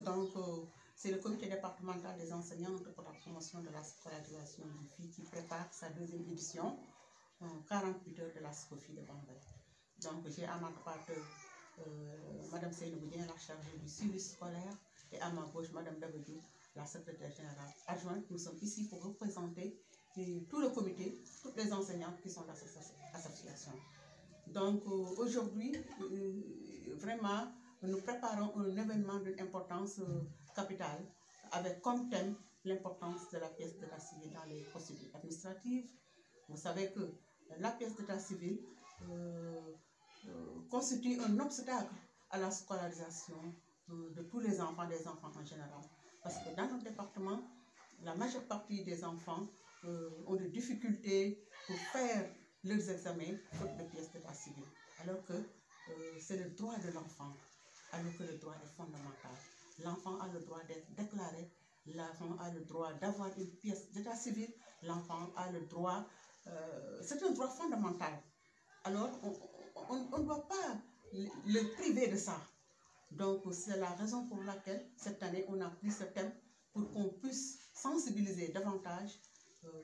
Donc, c'est le comité départemental des enseignantes pour la promotion de la scolarisation des filles qui prépare sa deuxième édition, 48 heures de la SCOFI de Bambey. Donc, j'ai à ma droite Mme Seynabou Dieng, la chargée du suivi scolaire, et à ma gauche, Mme Dabadou, la secrétaire générale adjointe. Nous sommes ici pour représenter tout le comité, toutes les enseignantes qui sont dans cette association. Donc, aujourd'hui, vraiment, nous préparons un événement d'une importance capitale, avec comme thème l'importance de la pièce d'état civil dans les procédures administratives. Vous savez que la pièce d'état civil constitue un obstacle à la scolarisation de tous les enfants, des enfants en général. Parce que dans notre département, la majeure partie des enfants ont des difficultés pour faire leurs examens faute de pièces d'état civil. Alors que c'est le droit de l'enfant, alors que le droit est fondamental. L'enfant a le droit d'être déclaré, l'enfant a le droit d'avoir une pièce d'état civil, l'enfant a le droit, c'est un droit fondamental. Alors, on ne doit pas le priver de ça. Donc, c'est la raison pour laquelle, cette année, on a pris ce thème pour qu'on puisse sensibiliser davantage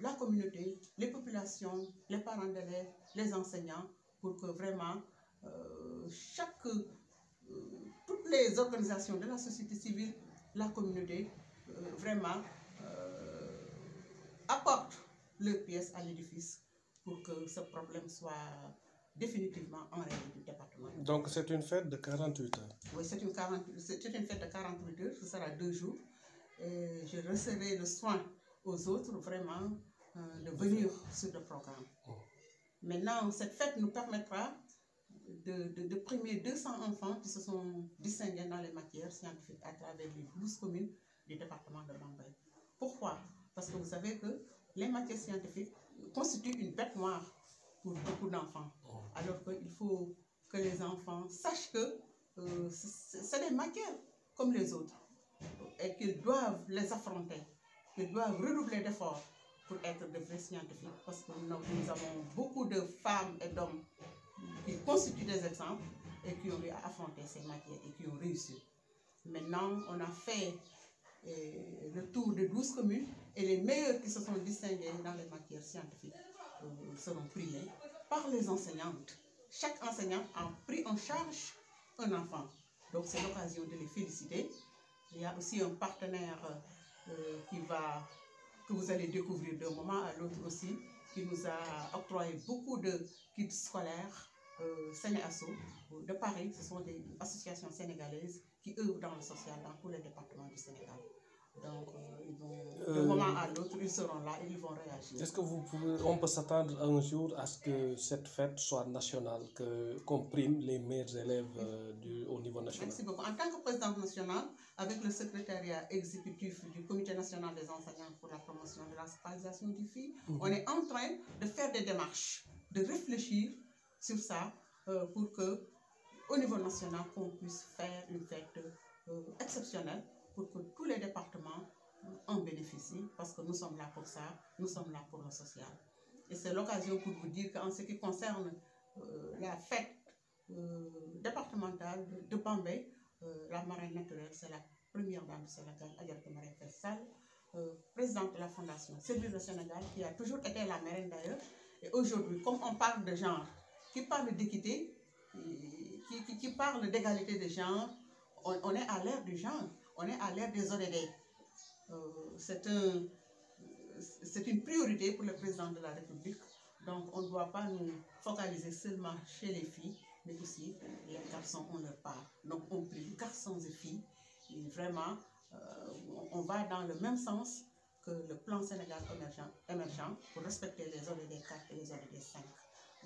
la communauté, les populations, les parents d'élèves, les enseignants, pour que vraiment toutes les organisations de la société civile, la communauté, vraiment apportent leurs pièces à l'édifice pour que ce problème soit définitivement en règle du département. Donc c'est une fête de 48 heures. Oui, c'est une fête de 48 heures, ce sera 2 jours. Et je recevrai le soin aux autres vraiment de venir sur le programme. Maintenant, cette fête nous permettra de primer 200 enfants qui se sont distingués dans les matières scientifiques à travers les 12 communes du département de Bambey. Pourquoi? Parce que vous savez que les matières scientifiques constituent une bête noire pour beaucoup d'enfants. Alors qu'il faut que les enfants sachent que c'est des matières comme les autres et qu'ils doivent les affronter, qu'ils doivent redoubler d'efforts pour être de vrais scientifiques. Parce que nous avons beaucoup de femmes et d'hommes qui constituent des exemples et qui ont eu à affronter ces matières et qui ont réussi. Maintenant, on a fait le tour de 12 communes et les meilleurs qui se sont distingués dans les matières scientifiques seront primés par les enseignantes. Chaque enseignante a pris en charge un enfant. Donc c'est l'occasion de les féliciter. Il y a aussi un partenaire que vous allez découvrir d'un moment à l'autre aussi, qui nous a octroyé beaucoup de kits scolaires. Sénéasso de Paris, ce sont des associations sénégalaises qui œuvrent dans le social dans tous les départements du Sénégal. Donc, d'un moment à l'autre, ils seront là et ils vont réagir. Est-ce que on peut s'attendre un jour à ce que cette fête soit nationale, qu'on prime les meilleurs élèves au niveau national? Merci beaucoup. En tant que présidente nationale, avec le secrétariat exécutif du Comité national des enseignants pour la promotion de la scolarisation des filles, on est en train de faire des démarches, de réfléchir sur ça pour que, au niveau national, qu'on puisse faire une fête exceptionnelle pour que tous les départements en bénéficient, parce que nous sommes là pour ça, nous sommes là pour le social. Et c'est l'occasion pour vous dire qu'en ce qui concerne la fête départementale de Bambey, la marraine naturelle, c'est la première dame du Sénégal, Adjaratou Marième Faye Sall, présidente de la Fondation Servir le Sénégal, qui a toujours été la marraine d'ailleurs. Et aujourd'hui, comme on parle de genre, qui parle d'équité, qui parle d'égalité de genre, on est à l'ère du genre, on est à l'ère des ODD. C'est une priorité pour le président de la République. Donc on ne doit pas nous focaliser seulement chez les filles, mais aussi les garçons ont leur part. Donc on prie garçons et filles. Et vraiment, on va dans le même sens que le plan Sénégal émergent pour respecter les ODD 4 et les ODD 5.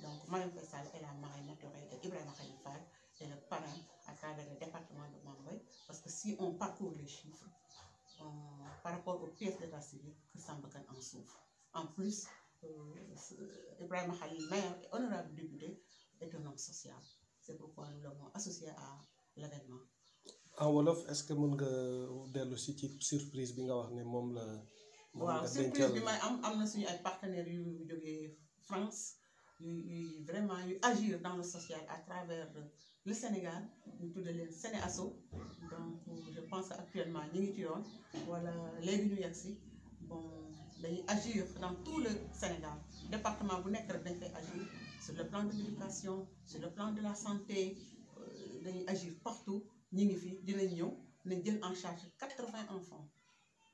Donc, Marième Faye Sall est la marraine naturelle de Ibrahima Khalil Fall et le parrain à travers le département de Bambey. Parce que si on parcourt les chiffres par rapport aux pièces d'état civil, que Sambakan en souffre. En plus, Ibrahima Khalil, maire et honorable député, est un homme social. C'est pourquoi nous l'avons associé à l'événement. En Wolof, est-ce que vous pouvez dire aussi une surprise que vous avez surprise, bi may am na suñu ay partenaires yu jógee France vraiment agir dans le social à travers le Sénégal ñu tudde leen Sénéasso donc je pense que actuellement ñu ngi ci yoon wala léegi ñu yegg si bon dañuy agir dans tout le Sénégal département bu nekk rek dañ fay agir sur le plan de l'éducation sur le plan de la santé dañuy agir partout ñi ngi fi dinañ ñëw nañ jël en charge 80 enfants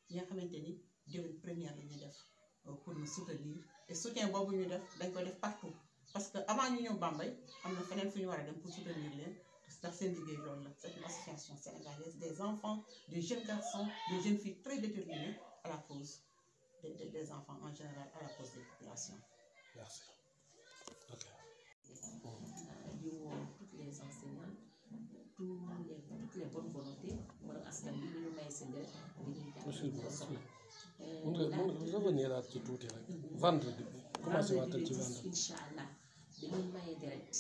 yi nga xamante ni déwén première la ñuy def pour nous soutenir et soutien boobu ñu def dañ koy def partout parce que avant ñu ñëw Bambey am na feneen fu ñu war a dem pour soutenir leen ndax seen liggéey loolu la c'est une association sénégalaise des enfants des jeunes garçons des jeunes filles très déterminés à la cause des enfants en général à la cause des populations. Merci. Ok. di woo toutes les enseignantes toutes les bonnes volontés wala askan bi ñu may seen deret Mun nga revenir ci tuuti rek. Vendredi bi commencé waatal ci vendredi. incha allah dañuy maye deret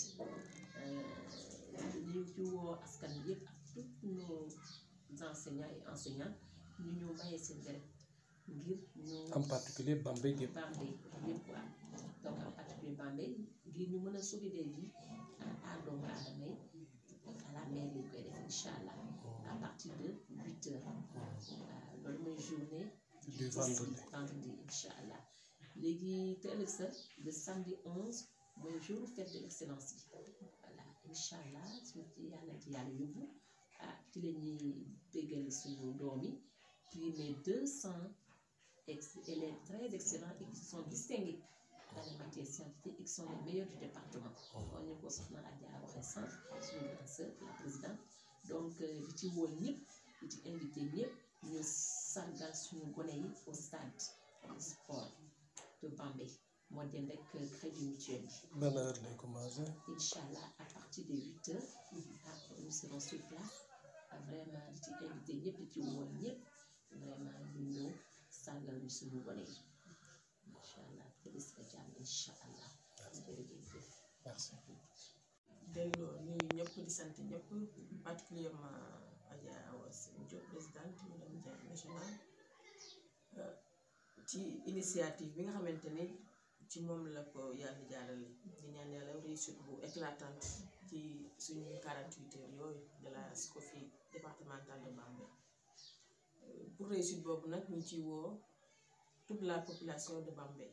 ñu ci woo askan bi yëpp ak tous nos enseignants et enseignantes ñu ñëw maye seen deret ngir ñu En particulier Bambey gépp. Bambey yëpp waaw donc en particulier Bambey ngir ñu mën a sauver des vies à doomu aadama yi à la mairie yi koy def incha allah à partir de 8 heures loolu mooy journée Du vendredi. vendredi incha allah léegi te ëllëg sa le samedi 11 mooy jour fête de l'excellence bi voilà incha allah suñu ci yàlla yóbbu ci la ñuy déggal suñu doom yi primé 200 élèves très excellents et qui sont distingués dans les matières scientifiques et qui sont les meilleurs du département. On ñu ko soxna Adja waxee sànq suñu grande sœur la présidente donc di ci woo ñëpp di ci invité ñëpp ñu sargal suñu gone yi au stade de sport de Bambey moo dem rek crédit mutuel bi. Ban heure lay commencé. Incha allah à partir de 8 heures nous serons sur place vraiment di ci invité ñëpp di ci woo ñëpp vraiment ñu ñëw sargal ñu suñu gone yi incha allah police ba jàmm incha allah. jërëjëf. Merci. delloo nuyu ñëpp di sant ñëpp particulièrement Adja Awa Diop présidente madame Diagne national ci initiative bi nga xamante ni ci moom la ko yàlla jaarale di ñaan yàlla réussite bu éclatante ci suñu 48 heures yooyu de la SCOFI départementale de Bambey pour réussite boobu nag ñu ci woo toute la population de Bambey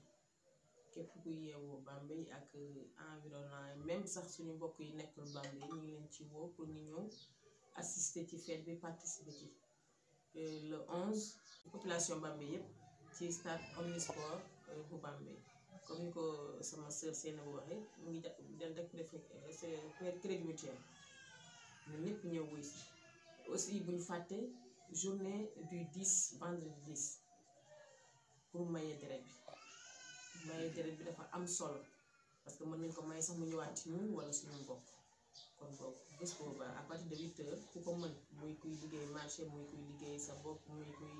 képp ku yeewoo Bambey ak environnement même sax suñu mbokk yi nekkul Bambey ñu ngi leen ci woo pour ñu ñëw assister ci fête bi participer ci le 11 population Bambey yëpp ci stade omnisport bu Bambey comme ni ko sama sœur Séné bu waxee mu ngi del rek def crédit mutuel ñun ñëpp ñëw wuy si aussi bu ñu fàtte journée du 10 vendredi 10 pour maye deret bi maye deret bi dafa am solo parce que mën nañ ko maye sax mu ñëwaat ci ñun wala suñu mbokk kon boobu bés boobu à partir de 8 heures ku ko mën muy kuy liggéey marché muy kuy liggéey sa bopp muy kuy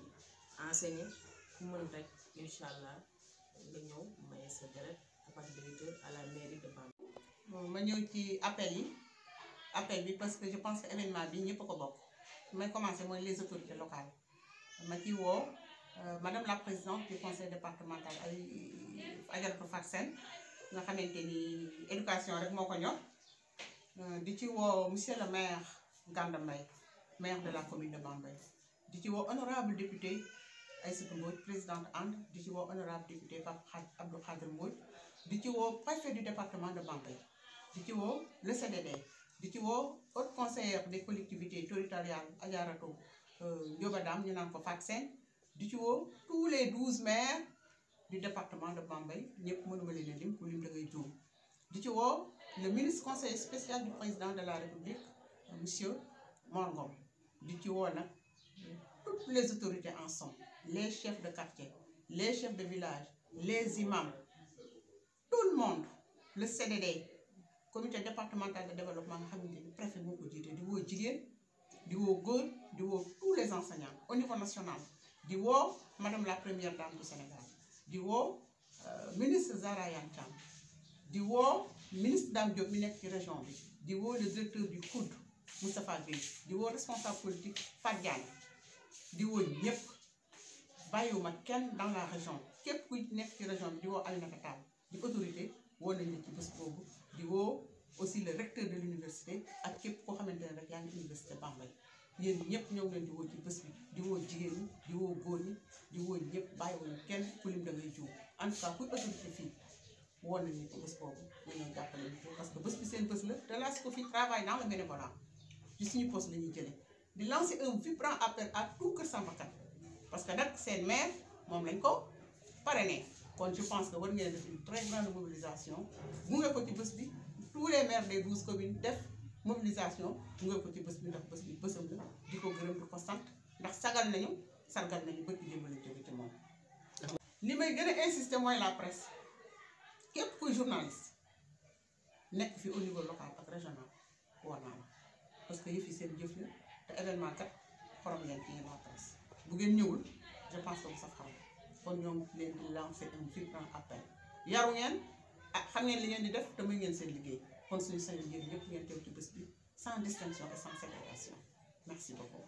enseigner ku mën rek incha allah nga ñëw maye sa deret à partir de 8 heures à la mairie de Bambey. bon ma ñëw ci appel bi parce que je pense que événement bi ñëpp ko bokk may commencer mooy les autorités locales ma ci woo madame la présidente du conseil départemental ay Adjaratou Fatou Sène nga xamante ni éducation rek moo ko ñor di ci woo monsieur le maire Ganda Mbaye maire de la commune de Bambey di ci woo honorable député Aïssatou Mbodj présidente AND di ci woo honorable député Pape Abdou Khadir Mbodj di ci woo préfet du département de Bambey di ci woo le CDD di ci woo haute conseillère des collectivités territoriales Adjaratou Ndioba Dam ñu naan ko Fatou Sène di ci woo tous les 12 maires du département de Bambey ñëpp mënuma leen lim ku lim da ngay juum di ci woo le ministre conseiller spécial du président de la République monsieur Mor Ngom di ci woo nag toutes les autorités en somme les chefs de quartier les chefs de village les imams tout le monde le CDD comité départemental de développement nga xamante ni préfet moo ko jiite di woo jigéen di woo góor di woo tous les enseignants au niveau national di woo madame la première dame du Sénégal di woo ministre Zahra Iyane Thiam di woo ministre Dame Diop mi nekk ci région bi di woo le directeur du COUD Moustapha Gueye di woo responsable politique Fat Diagne di woo ñëpp bàyyiwuma kenn dans la région képp kuy nekk ci région bi di woo Aminata Tall di autorité woo nañ la ci bés boobu di woo aussi le recteur de l'université ak képp koo xamante ne rek yaa ngi université Bambey yéen ñëpp ñoo ngi leen di woo ci bés bi di woo jigéen ñi di woo góor ñi di woo ñëpp bàyyiwuñu kenn ku lim da ngay jiw en tout cas kuy autorité fii woo nañ la ci bés boobu ñu ñëw jàppale ñu parce que bés bi seen bés la te la SCOFI travaille dans le bénévolat ci suñu poste la ñuy jëlee di lancer un vibrant appel à tout Kër Samba Kane parce que nag seen maire moom lañ ko parrainé kon je pense que war ngeen def une très grande mobilisation gunge ko ci bés bi tous les maires des 12 communes def mobilisation gunge ko ci bés bi ndax bés bi bésam la di ko gërëm di ko sant ndax sagal nañu sargal nañu bëgg jëmbale jóge ci moom. li may gën a insister mooy la presse képp kuy journaliste nekk fi au niveau local ak régional war naa la parce que yëf yi seen jëf la te événement kat xorom ngeen fi ngeen la presse bu ngeen ñëwul je pense que bu saf xorom kon ñoo ngi leen di lancer un vibrant appel yaru ngeen ah xam ngeen li ngeen di def te muy ngeen seen liggéey kon suñu sañoon yéen ñëpp ngeen teew ci bés bi sans distinction et sans ségrégation merci beaucoup.